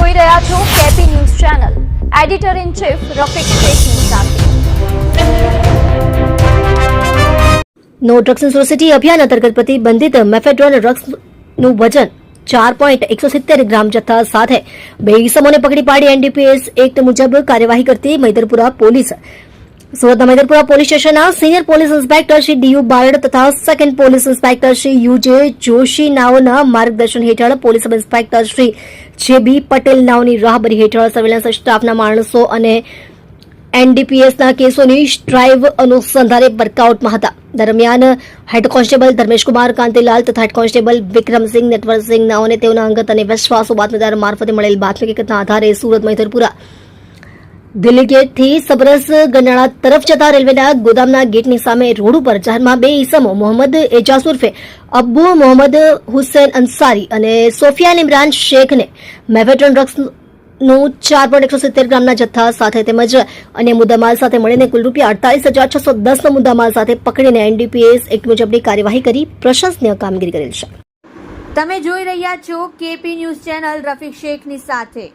જોઈ રહ્યા છો KP news channel. Editor in chief Rafiq શેખની સાથે. નો ડ્રગ્સ ઇન સોસાયટી અભિયાન અંતર્ગત પ્રતિબંધિત મેફેડ્રોન ડ્રગ્સનું વજન 4.170 ગ્રામ જથ્થા સાથે બે ઇસમોને પકડી પાડી એનડીપીએસ એક્ટ મુજબ કાર્યવાહી કરતી મૈદરપુરા પોલીસ. સુરતના મૈદરપુરા પોલીસ સ્ટેશનના senior police inspector Shri DU Barad તથા second police inspector Shri UJ Joshi નાઓના માર્ગદર્શન હેઠળ police sub inspector Shri JB Patel નાઓની રાહબરી હેઠળ સર્વેલન્સ સ્ટાફના માણસો અને એનડીપીએસના કેસોની ડ્રાઇવ અનુસંધાને વર્કઆઉટમાં હતા. દરમિયાન હેડ કોન્સ્ટેબલ ધર્મેશકુમાર કાંતિલાલ તથા હેડ કોન્સ્ટેબલ વિક્રમસિંહ નેટવરસિંહ નાઓને તેઓના અંગત અને વિશ્વાસુ બાતમીદાર મારફતે મળેલ બાતમી હકીકતના આધારે સુરત મૈદરપુરા દિલ્હી ગેટથી સબરસ ગંડાળા તરફ જતા રેલવેના ગોદામના ગેટની સામે રોડ ઉપર જાહેરમાં બે ઇસમો મોહમ્મદ એજાઝ ઉર્ફે અબ્બુ મોહમ્મદ હુસૈન અંસારી અને સોફિયાન ઇમરાન શેખને મેફેડ્રોન ડ્રગ્સનું 4.170 ગ્રામના જથ્થા સાથે તેમજ અન્ય મુદ્દામાલ સાથે મળીને કુલ ₹48,610નો મુદ્દામાલ સાથે પકડીને એનડીપીએસ એક્ટ મુજબની કાર્યવાહી કરી પ્રશંસનીય કામગીરી કરેલ છે. તમે જોઈ રહ્યા છો કેપી ન્યૂઝ ચેનલ રફીક શેખની સાથે.